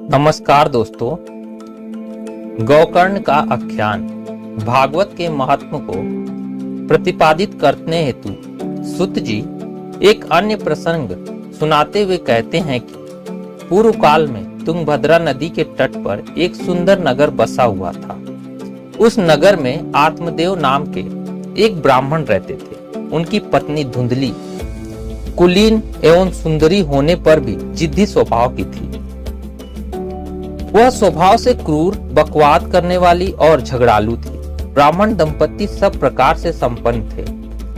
नमस्कार दोस्तों। गौकर्ण का आख्यान भागवत के महत्व को प्रतिपादित करने हेतु सूत जी एक अन्य प्रसंग सुनाते हुए कहते हैं कि पूर्व काल में तुंगभद्रा नदी के तट पर एक सुंदर नगर बसा हुआ था। उस नगर में आत्मदेव नाम के एक ब्राह्मण रहते थे। उनकी पत्नी धुंधली कुलीन एवं सुंदरी होने पर भी जिद्दी स्वभाव की थी। वह स्वभाव से क्रूर, बकवाद करने वाली और झगड़ालू थी। ब्राह्मण दंपति सब प्रकार से संपन्न थे,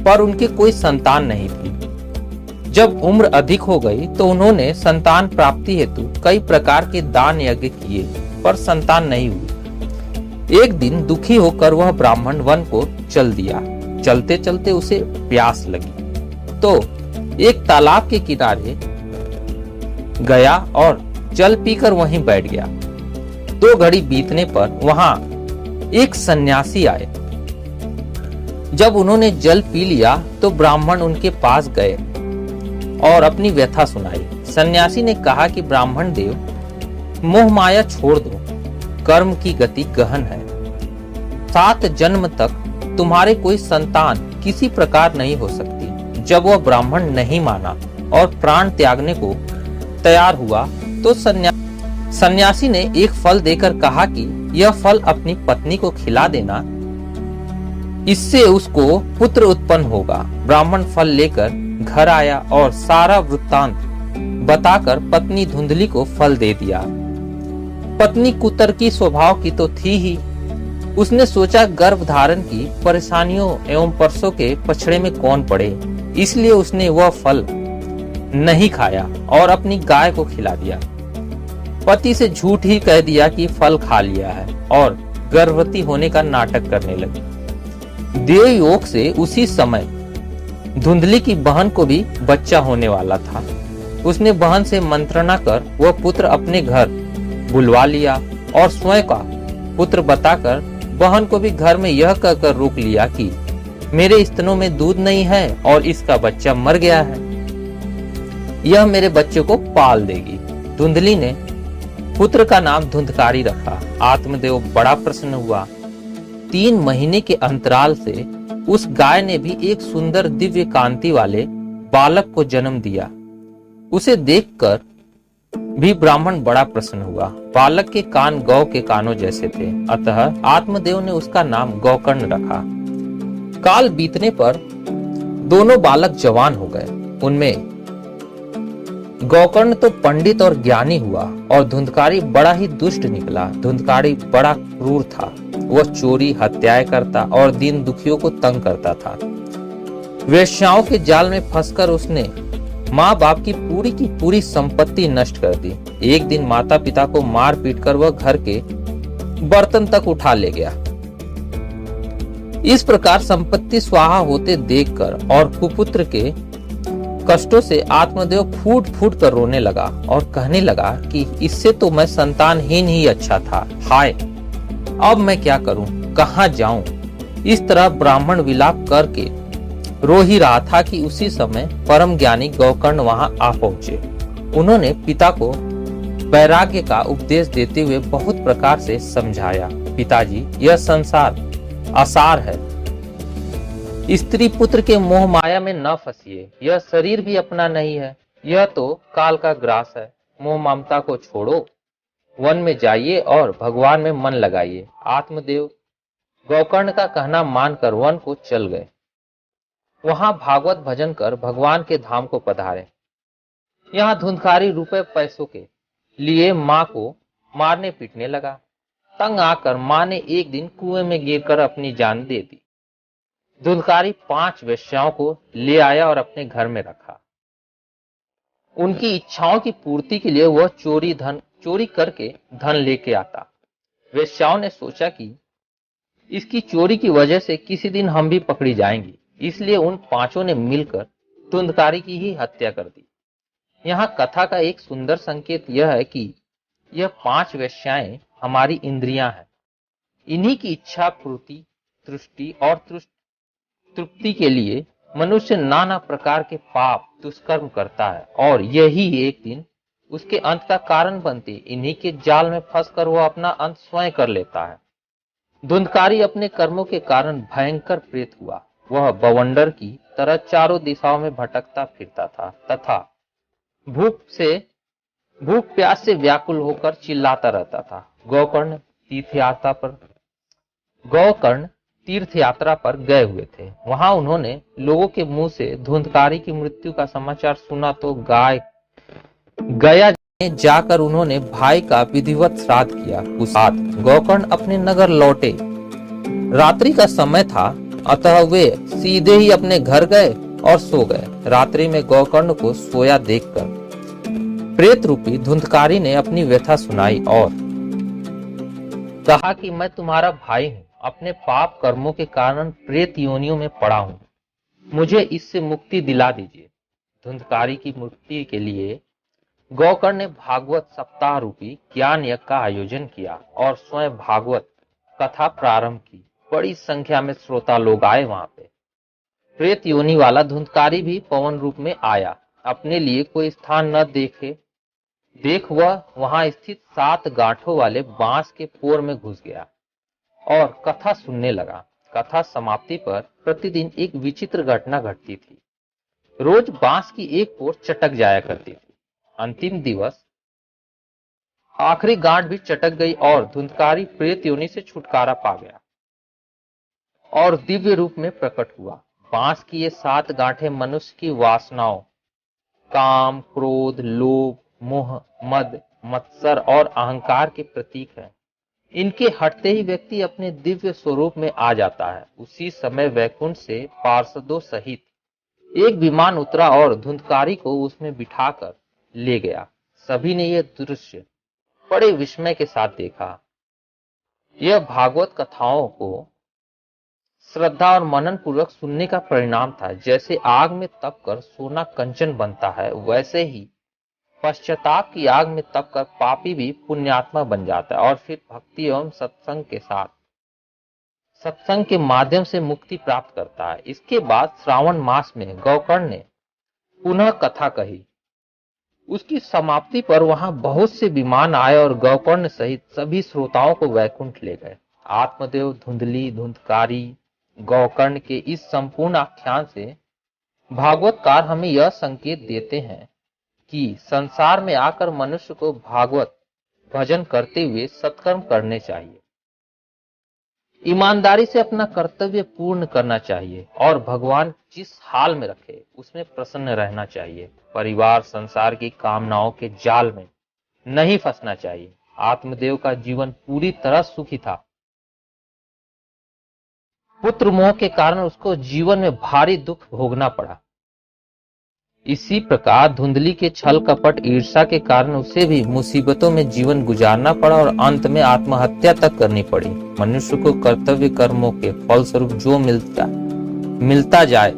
पर उनके कोई संतान नहीं थी। जब उम्र अधिक हो गई तो उन्होंने संतान प्राप्ति हेतु कई प्रकार के दान यज्ञ किए, पर संतान नहीं हुई। एक दिन दुखी होकर वह ब्राह्मण वन को चल दिया। चलते चलते उसे प्यास लगी तो एक तालाब के किनारे गया और जल पीकर वहीं बैठ गया। 2 घड़ी बीतने पर वहां एक सन्यासी आए। जब उन्होंने जल पी लिया तो ब्राह्मण उनके पास गए और अपनी व्यथा सुनाई। सन्यासी ने कहा कि ब्राह्मण देव, मोह माया छोड़ दो, कर्म की गति गहन है। 7 जन्म तक तुम्हारे कोई संतान किसी प्रकार नहीं हो सकती। जब वह ब्राह्मण नहीं माना और प्राण त्यागने को तैयार हुआ तो सन्यासी ने एक फल देकर कहा कि यह फल अपनी पत्नी को खिला देना, इससे उसको पुत्र उत्पन्न होगा। ब्राह्मण फल लेकर घर आया और सारा वृत्तांत बताकर पत्नी धुंधली को फल दे दिया। पत्नी कुतर्की स्वभाव की तो थी ही। उसने सोचा गर्भ धारण की परेशानियों एवं परसों के पछड़े में कौन पड़े, इसलिए उसने वह फल नहीं खाया और अपनी गाय को खिला दिया। पति से झूठ ही कह दिया कि फल खा लिया है और गर्भवती होने का नाटक करने लगी। देव योग से उसी समय धुंधली की बहन को भी बच्चा होने वाला था। उसने बहन से मंत्रणा कर वह पुत्र अपने घर बुलवा लिया और स्वयं का पुत्र बताकर बहन को भी घर में यह कहकर रोक लिया कि मेरे स्तनों में दूध नहीं है और इसका बच्चा मर गया है, यह मेरे बच्चे को पाल देगी। धुंधली ने पुत्र का नाम धुंधकारी रखा। आत्मदेव बड़ा प्रसन्न हुआ। 3 महीने के अंतराल से उस गाय ने भी एक सुंदर दिव्य कांति वाले बालक को जन्म दिया। उसे देखकर भी ब्राह्मण बड़ा प्रसन्न हुआ। बालक के कान गौ के कानों जैसे थे, अतः आत्मदेव ने उसका नाम गौकर्ण रखा। काल बीतने पर दोनों बालक जवान हो गए। उनमें गौकर्ण तो पंडित और ज्ञानी हुआ और धुंधकारी बड़ा ही दुष्ट निकला। धुंधकारी बड़ा क्रूर था। वह चोरी, हत्याएं करता और दीन दुखियों को तंग करता था। वेश्याओं के जाल में फंसकर उसने माँ बाप की पूरी संपत्ति नष्ट कर दी। एक दिन माता पिता को मार पीट कर वह घर के बर्तन तक उठा ले गया। इस प्रकार संपत्ति स्वाहा होते देखकर और कुपुत्र के कष्टों से आत्मदेव फूट फूट कर रोने लगा और कहने लगा कि इससे तो मैं संतानहीन ही अच्छा था। हाय, अब मैं क्या करूं, कहां जाऊं। इस तरह ब्राह्मण विलाप करके रो ही रहा था कि उसी समय परम ज्ञानी गौकर्ण वहां आ पहुंचे। उन्होंने पिता को वैराग्य का उपदेश देते हुए बहुत प्रकार से समझाया। पिताजी, यह संसार असार है। स्त्री पुत्र के मोह माया में न फंसिए। यह शरीर भी अपना नहीं है, यह तो काल का ग्रास है। मोह ममता को छोड़ो, वन में जाइए और भगवान में मन लगाइए। आत्मदेव गौकर्ण का कहना मानकर वन को चल गए। वहां भागवत भजन कर भगवान के धाम को पधारे। यहाँ धुंधकारी रुपए पैसों के लिए माँ को मारने पीटने लगा। तंग आकर माँ ने एक दिन कुएं में गिरकर अपनी जान दे दी। धुंधकारी 5 वेश्याओं को ले आया और अपने घर में रखा। उनकी इच्छाओं की पूर्ति के लिए वह चोरी करके धन लेके आता। वेश्याओं ने सोचा कि इसकी चोरी की वजह से किसी दिन हम भी पकड़ी जाएंगी, इसलिए उन 5 ने मिलकर धुंधकारी की ही हत्या कर दी। यहाँ कथा का एक सुंदर संकेत यह है कि यह 5 वेश्याएं हमारी इंद्रियां हैं। इन्हीं की इच्छा पूर्ति, तुष्टि और तृप्ति के लिए मनुष्य नाना प्रकार के पाप दुष्कर्म करता है और यही एक दिन उसके अंत का कारण बनती, इन्हीं के जाल में फंसकर वह अपना अंत स्वयं कर लेता है। धुंधकारी अपने कर्मों के कारण भयंकर प्रेत हुआ। वह बवंडर की तरह चारों दिशाओं में भटकता फिरता था तथा भूख प्यास से व्याकुल होकर चिल्लाता रहता था। गौकर्ण तीर्थ यात्रा पर गए हुए थे। वहां उन्होंने लोगों के मुंह से धुंधकारी की मृत्यु का समाचार सुना तो गया जाकर उन्होंने भाई का विधिवत श्राद्ध किया। उस रात गौकर्ण अपने नगर लौटे। रात्रि का समय था, अतः वे सीधे ही अपने घर गए और सो गए। रात्रि में गौकर्ण को सोया देखकर प्रेत रूपी धुंधकारी ने अपनी व्यथा सुनाई और कहा कि मैं तुम्हारा भाई हूं, अपने पाप कर्मों के कारण प्रेत योनियों में पड़ा हूं, मुझे इससे मुक्ति दिला दीजिए। धुंधकारी की मुक्ति के लिए गौकर्ण ने भागवत सप्ताह रूपी ज्ञान यज्ञ का आयोजन किया और स्वयं भागवत कथा प्रारंभ की। बड़ी संख्या में श्रोता लोग आए। वहां पे प्रेत योनि वाला धुंधकारी भी पवन रूप में आया। अपने लिए कोई स्थान न देख वह वहां स्थित 7 गांठों वाले बांस के पोर में घुस गया और कथा सुनने लगा। कथा समाप्ति पर प्रतिदिन एक विचित्र घटना घटती थी। रोज बांस की एक पोर चटक जाया करती थी। अंतिम दिवस आखिरी गांठ भी चटक गई और धुंधकारी प्रेत योनि से छुटकारा पा गया और दिव्य रूप में प्रकट हुआ। बांस की ये 7 गांठें मनुष्य की वासनाओं, काम, क्रोध, लोभ, मोह, मद, मत्सर और अहंकार के प्रतीक हैं। इनके हटते ही व्यक्ति अपने दिव्य स्वरूप में आ जाता है। उसी समय वैकुंठ से पार्षदों सहित एक विमान उतरा और धुंधकारी को उसमें बिठाकर ले गया। सभी ने यह दृश्य बड़े विस्मय के साथ देखा। यह भागवत कथाओं को श्रद्धा और मनन पूर्वक सुनने का परिणाम था। जैसे आग में तपकर सोना कंचन बनता है, वैसे ही पश्चाताप की आग में तपकर पापी भी पुण्यात्मा बन जाता है और फिर भक्ति एवं सत्संग के माध्यम से मुक्ति प्राप्त करता है। इसके बाद श्रावण मास में गौकर्ण ने पुनः कथा कही। उसकी समाप्ति पर वहां बहुत से विमान आए और गौकर्ण सहित सभी श्रोताओं को वैकुंठ ले गए। आत्मदेव, धुंधली, धुंधकारी, गौकर्ण के इस संपूर्ण आख्यान से भागवतकार हमें यह संकेत देते हैं कि संसार में आकर मनुष्य को भागवत भजन करते हुए सत्कर्म करने चाहिए, ईमानदारी से अपना कर्तव्य पूर्ण करना चाहिए और भगवान जिस हाल में रखे उसमें प्रसन्न रहना चाहिए। परिवार, संसार की कामनाओं के जाल में नहीं फंसना चाहिए। आत्मदेव का जीवन पूरी तरह सुखी था। पुत्र मोह के कारण उसको जीवन में भारी दुख भोगना पड़ा। इसी प्रकार धुंधली के छल कपट ईर्ष्या के कारण उसे भी मुसीबतों में जीवन गुजारना पड़ा और अंत में आत्महत्या तक करनी पड़ी। मनुष्य को कर्तव्य कर्मों के फलस्वरूप जो मिलता जाए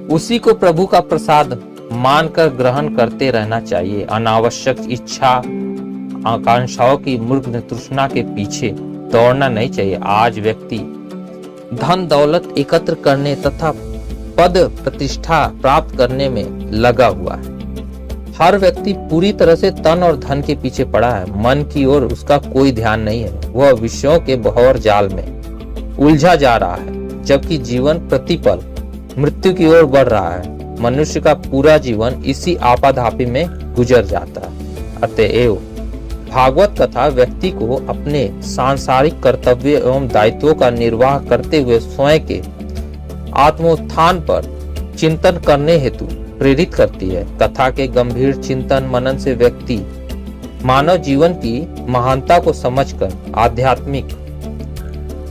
उसी को प्रभु का प्रसाद मानकर ग्रहण करते रहना चाहिए। अनावश्यक इच्छा आकांक्षाओं की मूर्ख तृष्णा के पीछे दौड़ना नहीं चाहिए। आज व्यक्ति धन दौलत एकत्र करने तथा पद प्रतिष्ठा प्राप्त करने में लगा हुआ है। हर व्यक्ति पूरी तरह से तन और धन के पीछे पड़ा है। मन की ओर उसका कोई ध्यान नहीं है। वह विषयों के भंवर जाल में उलझा जा रहा है, जबकि जीवन प्रतिपल मृत्यु की ओर बढ़ रहा है। मनुष्य का पूरा जीवन इसी आपाधापी में गुजर जाता है। अतएव भागवत कथा व्यक्ति को अपने सांसारिक कर्तव्य एवं दायित्वों का निर्वाह करते हुए स्वयं के आत्मोत्थान पर चिंतन करने हेतु प्रेरित करती है। कथा के गंभीर चिंतन मनन से व्यक्ति मानव जीवन की महानता को समझकर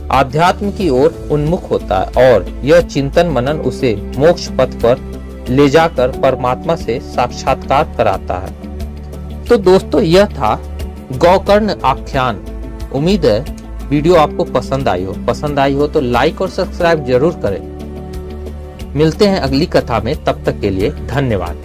आध्यात्म की ओर उन्मुख होता है और यह चिंतन मनन उसे मोक्ष पथ पर ले जाकर परमात्मा से साक्षात्कार कराता है। तो दोस्तों, यह था गौकर्ण आख्यान। उम्मीद है वीडियो आपको पसंद आई हो तो लाइक और सब्सक्राइब जरूर करें। मिलते हैं अगली कथा में, तब तक के लिए धन्यवाद।